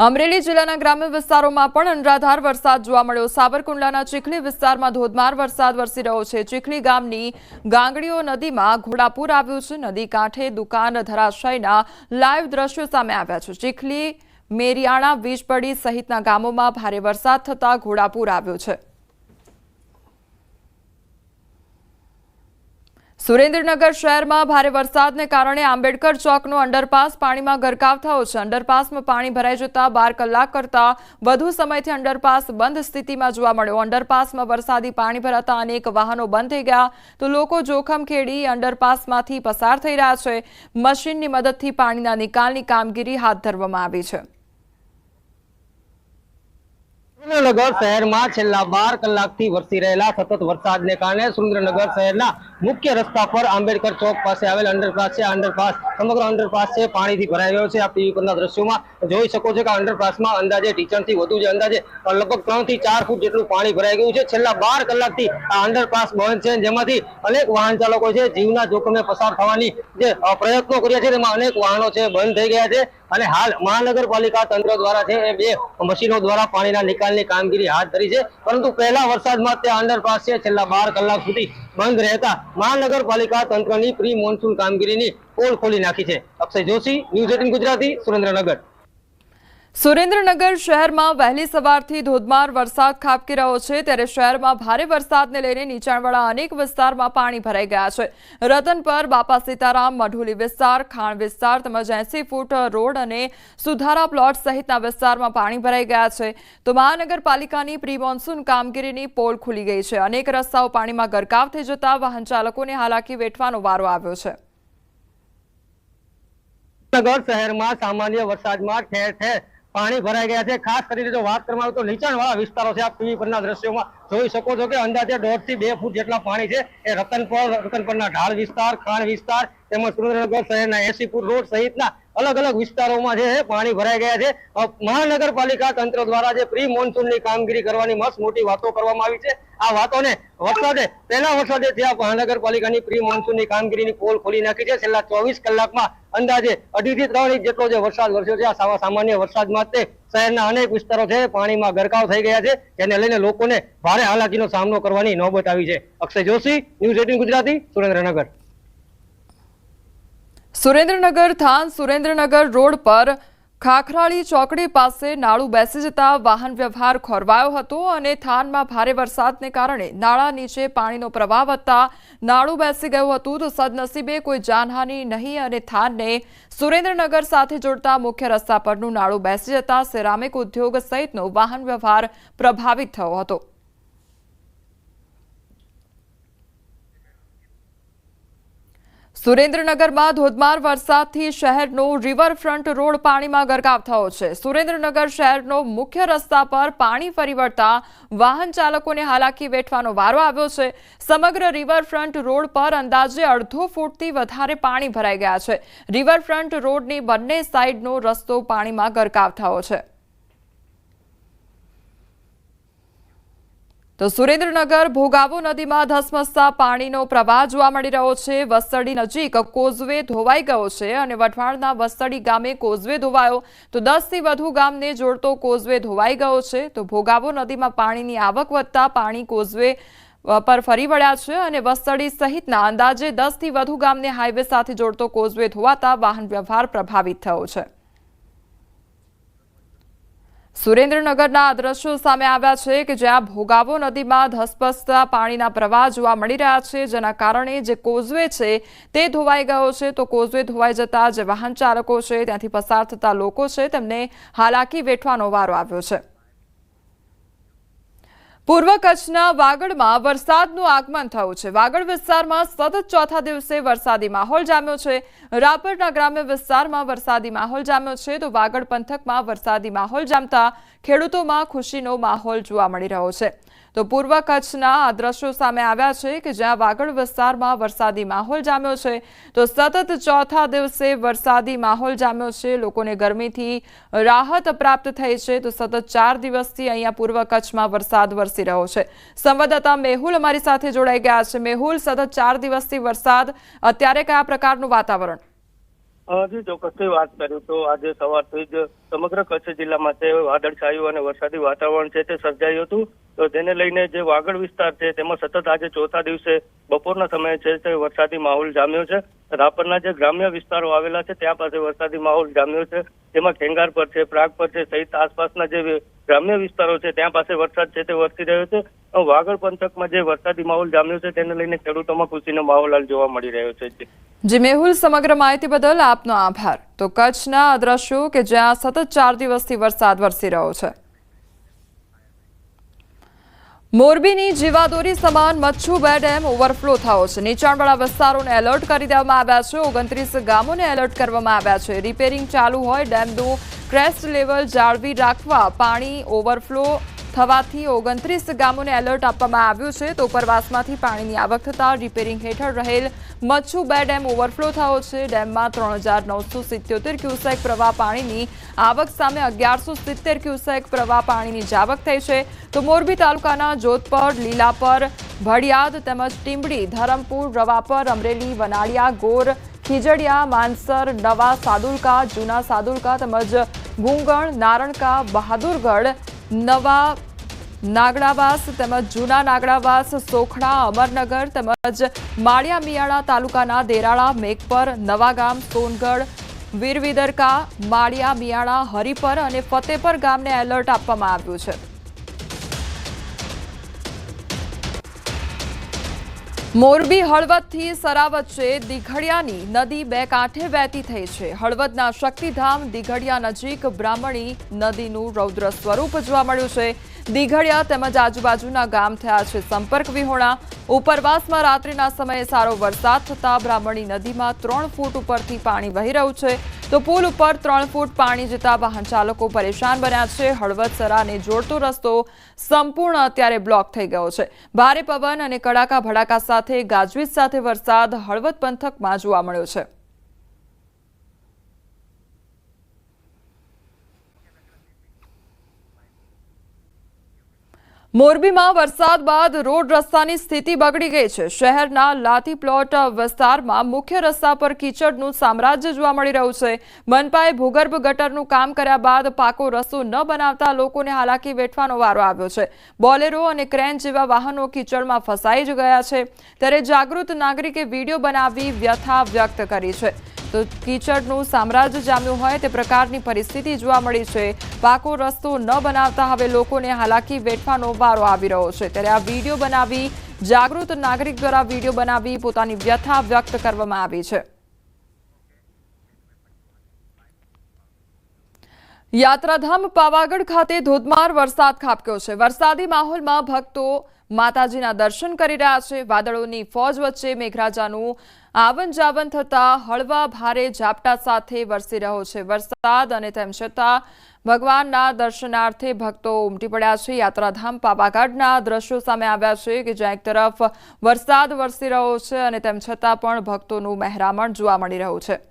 અમરેલી જિલ્લાના ગ્રામ્ય વિસ્તારોમાં પણ અનરાધાર વરસાદ જોવા મળ્યો। સાબરકુંડલાના ચીખલી વિસ્તારમાં ધોધમાર વરસાદ વરસી રહ્યો છે। ચીખલી ગામની ગાંગડીઓ નદીમાં ઘોડાપૂર આવ્યું છે। નદી કાંઠે દુકાન ધરાશાયના લાઈવ દ્રશ્યો સામે આવ્યા છે। ચીખલી મેરિયાણા વીજપડી સહિતના ગામોમાં ભારે વરસાદ થતા ઘોડાપૂર આવ્યો છે। સુરેન્દ્રનગર શહેરમાં ભારે વરસાદને કારણે આંબેડકર ચોકનો અંડરપાસ પાણીમાં ગરકાવ થયો છે। અંડરપાસમાં પાણી ભરાઈ જતા 12 કલાક કરતા વધુ સમયથી અંડરપાસ બંધ સ્થિતિમાં જોવા મળ્યો। અંડરપાસમાં વરસાદી પાણી ભરાતા અનેક વાહનો બંધ થઈ ગયા તો લોકો જોખમ ખેડી અંડરપાસમાંથી પસાર થઈ રહ્યા છે। મશીનની મદદથી પાણીના નિકાલની કામગીરી હાથ ધરવામાં આવી છે। સુરેન્દ્રનગર શહેરમાં છેલ્લા 12 કલાકથી વરસી રહેલા સતત વરસાદને કારણે સુરેન્દ્રનગર શહેરના મુખ્ય રસ્તા પર આંબેડકર ચોક પાસે આવેલ અંડરપાસ છે। અંડરપાસ સમગ્ર અંડરપાસ છે પાણીથી ભરાઈ ગયો છે। આપ ટીવી પરના દ્રશ્યોમાં જોઈ શકો છો કે અંડરપાસમાં અંદાજે ટીચરથી વધુ છે, અંદાજે લગભગ 3 થી 4 ફૂટ જેટલું પાણી ભરાઈ ગયું છે। છેલ્લા 12 કલાકથી આ અંડરપાસ બંધ છે, જેમાંથી અનેક વાહન ચાલકો છે જીવના જોખમે પસાર થવાની જે પ્રયત્નો કર્યા છે તેમાં અનેક વાહનો છે બંધ થઈ ગયા છે। અને હાલ મહાનગરપાલિકા તંત્ર દ્વારા છે એ 2 મશીનો દ્વારા પાણીના નિકાલની કામગીરી હાથ ધરી છે, પરંતુ પહેલા વરસાદમાં તે અંડરપાસ છે છેલ્લા 12 કલાક સુધી બંધ રહેતા મહાનગરપાલિકા તંત્રની પ્રી મોન્સૂન કામગીરીની પોલ ખોલી નાખી છે। અક્ષય જોશી, ન્યૂઝ 18 ગુજરાતી, સુરેન્દ્રનગર। સુરેન્દ્રનગર શહેરમાં વહેલી સવારથી ધોધમાર વરસાદ ખાબકી રહ્યો છે, ત્યારે શહેરમાં ભારે વરસાદને લઈને નીચાણવાળા અનેક વિસ્તારમાં પાણી ભરાઈ ગયા છે। રતનપર, બાપા સીતારામ, મઢોલી વિસ્તાર, ખાણ વિસ્તાર તેમજ 80 ફૂટ રોડ અને સુધારા પ્લોટ સહિતના વિસ્તારમાં પાણી ભરાઈ ગયા છે। તો મહાનગરપાલિકાની પ્રી મોન્સૂન કામગીરીની પોલ ખુલી ગઈ છે। અનેક રસ્તાઓ પાણીમાં ગરકાવ થઈ જતા વાહન ચાલકોને હાલાકી વેઠવાનો વારો આવ્યો છે। નગર શહેરમાં સામાન્ય વરસાદમાં ઠેર ઠેર પાણી ભરાઈ ગયા છે। ખાસ કરીને જો વાત કરવામાં આવે તો નીચાણવાળા વિસ્તારો છે, આપ ટીવી પરના દ્રશ્યોમાં જોઈ શકો છો કે અંદાજે 1.5 થી 2 ફૂટ જેટલા પાણી છે એ રતનપરના ઢાળ વિસ્તાર, ખાણ વિસ્તાર તેમજ સુરેન્દ્રનગર શહેરના 80 ફૂટ રોડ સહિતના અલગ અલગ વિસ્તારોમાં છે પાણી ભરાઈ ગયા છે। મહાનગરપાલિકા તંત્ર દ્વારા જે પ્રી મોન્સૂનની કામગીરી કરવાની મસ્ત મોટી વાતો કરવામાં આવી છે, આ વાતોને પહેલા વરસાદે ત્યાં મહાનગરપાલિકાની પ્રી મોન્સૂનની કામગીરીની પોલ ખોલી નાખી છે। છેલ્લા 24 કલાકમાં અંદાજે 2.5 થી 3 ઇંચ જેટલો જે વરસાદ વરસ્યો છે। આ સામાન્ય વરસાદમાં તે શહેરના અનેક વિસ્તારો છે પાણીમાં ગરકાવ થઈ ગયા છે, જેને લઈને લોકોને ભારે હાલાકીનો સામનો કરવાની નોબત આવી છે। Akshay Joshi, news 18 Gujarati, Surendranagar. Surendranagar than Surendranagar road પર ખાખરાળી ચોકડી પાસે નાળું બેસી જતા વાહન વ્યવહાર ખોરવાયો હતો અને થાનમાં ભારે વરસાદને કારણે નાળા નીચે પાણીનો પ્રવાહ વધતા નાળું બેસી ગયું હતું। તો સદનસીબે કોઈ જાનહાનિ નહીં અને થાનને સુરેન્દ્રનગર સાથે જોડતા મુખ્ય રસ્તા પરનું નાળું બેસી જતા સિરામિક ઉદ્યોગ સહિતનો વાહન વ્યવહાર પ્રભાવિત થયો હતો। સુરેન્દ્રનગરમાં ધોધમાર વરસાદથી શહેરનો રિવરફ્રન્ટ રોડ પાણીમાં ગરકાવ થયો છે। સુરેન્દ્રનગર શહેરનો મુખ્ય રસ્તા પર પાણી ફરી વળતા વાહન ચાલકોને હાલાકી વેઠવાનો વારો આવ્યો છે। સમગ્ર રિવરફ્રન્ટ રોડ પર અંદાજે 1.5 ફૂટથી વધારે પાણી ભરાઈ ગયા છે। રિવરફ્રન્ટ રોડની બંને સાઈડનો રસ્તો પાણીમાં ગરકાવ થયો છે। તો સુરેન્દ્રનગર ભોગાવો નદીમાં ધસમસતા પાણીનો પ્રવાહ જોવા મળી રહ્યો છે। વસ્તડી નજીક કોઝવે ધોવાઈ ગયો છે અને વઢવાણના વસ્તડી ગામે કોઝવે ધોવાયો તો 10 થી વધુ ગામને જોડતો કોઝવે ધોવાઈ ગયો છે। તો ભોગાવો નદીમાં પાણીની આવક વધતા પાણી કોઝવે પર ફરી વળ્યા છે અને વસ્તડી સહિતના અંદાજે 10 થી વધુ ગામને હાઈવે સાથે જોડતો કોઝવે ધોવાતા વાહન વ્યવહાર પ્રભાવિત થયો છે। સુરેન્દ્રનગરના આ દ્રશ્યો સામે આવ્યા છે કે જ્યાં ભોગાવો નદીમાં ધસમસતા પાણીના પ્રવાહ જોવા મળી રહ્યા છે, જેના કારણે જે કોઝવે છે તે ધોવાઈ ગયો છે। તો કોઝવે ધોવાઈ જતા જે વાહન ચાલકો છે ત્યાંથી પસાર થતા લોકો છે તેમને હાલાકી વેઠવાનો વારો આવ્યો છે। પૂર્વ કચ્છના વાગડમાં વરસાદનું આગમન થયું છે। વાગડ વિસ્તારમાં સતત ચોથા દિવસે વરસાદી માહોલ જામ્યો છે। રાપરના ગ્રામ્ય વિસ્તારમાં વરસાદી માહોલ જામ્યો છે તો વાગડ પંથકમાં વરસાદી માહોલ જામતા ખેડૂતોમાં ખુશીનો માહોલ જોવા મળી રહ્યો છે। તો પૂર્વ કચ્છના આ દ્રશ્યો સામે આવ્યા છે કે જ્યાં વાગડ વિસ્તારમાં વરસાદી માહોલ જામ્યો છે તો સતત ચોથા દિવસે વરસાદી માહોલ જામ્યો છે। લોકોને ગરમીથી રાહત પ્રાપ્ત થઈ છે। તો સતત 4 દિવસથી અહીંયા પૂર્વ કચ્છમાં વરસાદ વરસી રહ્યો છે। સંવાદદાતા મેહુલ અમારી સાથે જોડાઈ ગયા છે। મેહુલ, સતત 4 દિવસથી વરસાદ, અત્યારે કયા પ્રકારનું વાતાવરણ? જી ચોક્કસથી વાત કરું તો આજે સવારથી જ સમગ્ર કચ્છ જિલ્લામાં છે વાદળછાયું અને વરસાદી વાતાવરણ છે તે સર્જાયું હતું. તો તેને લઈને જે વાગડ વિસ્તાર છે તેમાં સતત આજે ચોથા દિવસે બપોરના સમયે છે તે વરસાદી માહોલ જામ્યો છે. રાપરના જે ગ્રામ્ય વિસ્તારો આવેલા છે ત્યાં પાસે વરસાદી માહોલ જામ્યો છે. તેમાં ખેંગાર પર છે, પ્રાગ પર છે સહિત આસપાસના જે ગ્રામ્ય વિસ્તારો છે ત્યાં પાસે વરસાદ છે તે વરસી રહ્યો છે. વાગડ પંથકમાં જે વરસાદી માહોલ જામ્યો છે તેને લઈને ખેડૂતોમાં ખુશીનો માહોલ હાલ જોવા મળી રહ્યો છે. જી મેહુલ, સમગ્ર માહિતી બદલ આપનો આભાર. તો કચ્છના આ દ્રશ્યો કે જ્યાં સતત 4 દિવસથી વરસાદ વરસી રહ્યો છે. મોરબીની જીવાદોરી સમાન મચ્છુ 2 ડેમ ઓવરફ્લો થયો છે. નીચાણવાળા વિસ્તારોને એલર્ટ કરી દેવામાં આવ્યા છે. 29 ગામોને એલર્ટ કરવામાં આવ્યા છે. રિપેરિંગ ચાલુ હોય ડેમનું ક્રેસ્ટ લેવલ જાળવી રાખવા પાણી ઓવરફ્લો થવાથી 29 ગામોને એલર્ટ આપવામાં આવ્યું છે. તો ઉપરવાસમાંથી પાણીની આવક થતાં રિપેરિંગ હેઠળ રહેલ મચ્છુ 2 ડેમ ઓવરફ્લો થયો છે. ડેમમાં 3977 ક્યુસેક પ્રવાહ પાણીની આવક સામે 1170 ક્યુસેક પ્રવાહ પાણીની જાવક થઈ છે. તો મોરબી તાલુકાના જોધપર, લીલાપર, ભડિયાદ તેમજ ટીંબડી, ધરમપુર, રવાપર, અમરેલી, વનાળિયા, ગોર, ખીજડીયા, માનસર, નવા સાદુલકા, જૂના સાદુલકા તેમજ ગુંગણ, નારણકા, બહાદુરગઢ, નવા નાગડાવાસ તેમજ જૂના નાગડાવાસ, સોખડા, અમરનગર તેમજ માળિયા મિયાણા તાલુકાના દેરાળા, મેઘપર, નવાગામ, સોનગઢ, વીરવિદરકા, માળિયા મિયાણા, હરિપર અને ફતેપર ગામને એલર્ટ આપવામાં આવ્યું છે. મોરબી હળવદથી સરા વચ્ચે દિઘડિયાની નદી 2 કાંઠે વહેતી થઈ છે. હળવદના શક્તિધામ દિઘડિયા નજીક બ્રાહ્મણી નદીનું રૌદ્ર સ્વરૂપ જોવા મળ્યું છે. દિઘડિયા તેમજ આજુબાજુના ગામ થયા છે સંપર્ક વિહોણા. ઉપરવાસમાં રાત્રિના સમયે સારો વરસાદ થતા બ્રાહ્મણી નદીમાં 3 ફૂટ ઉપરથી પાણી વહી રહ્યું છે. તો પુલ ઉપર 3 ફૂટ પાણી જતા વાહન ચાલકો પરેશાન બન્યા છે. હળવદ સરાને જોડતો રસ્તો સંપૂર્ણ અત્યારે બ્લોક થઈ ગયો છે. ભારે પવન અને કડાકા ભડાકા સાથે ગાજવીજ સાથે વરસાદ હળવદ પંથકમાં જોવા મળ્યો છે. મોરબીમાં વરસાદ બાદ રોડ રસ્તાની સ્થિતિ બગડી ગઈ છે. શહેરના લાથી પ્લોટ વિસ્તારમાં મુખ્ય રસ્તા પર કીચડનું સામ્રાજ્ય જોવા મળી રહ્યું છે. મનપાએ ભૂગર્ભ ગટરનું કામ કર્યા બાદ પાકો રસ્તો ન બનાવતા લોકોને હાલાકી વેઠવાનો વારો આવ્યો છે. બોલેરો અને ક્રેન જેવા વાહનો કીચડમાં ફસાઈ જ ગયા છે. ત્યારે જાગૃત નાગરિકે વિડીયો બનાવી વ્યથા વ્યક્ત કરી છે. તો કીચડનું સામ્રાજ્ય જામ્યું હોય તે પ્રકારની પરિસ્થિતિ જોવા મળી છે. પાકો રસ્તો ન બનાવતા હવે લોકોને હાલાકી વેઠવાનો વારો આવી રહ્યો છે. ત્યારે આ વિડીયો બનાવી જાગૃત નાગરિક દ્વારા વિડીયો બનાવી પોતાની વ્યથા વ્યક્ત કરવામાં આવી છે. યાત્રાધામ પાવાગઢ ખાતે ધોધમાર વરસાદ ખાબક્યો છે. વરસાદી માહોલમાં ભક્તો માતાજીના દર્શન કરી રહ્યા છે. વાદળોની ફોજ વચ્ચે મેઘરાજાનું આવન જાવન થતા હળવા ભારે ઝાપટા સાથે વરસી રહ્યો છે વરસાદ અને તેમ છતાં ભગવાનના દર્શનાર્થે ભક્તો ઉમટી પડ્યા છે. યાત્રાધામ પાવાગઢના દ્રશ્યો સામે આવ્યા છે કે જ્યાં એક તરફ વરસાદ વરસી રહ્યો છે અને તેમ છતાં પણ ભક્તોનું મહેરામણ જોવા મળી રહ્યું છે.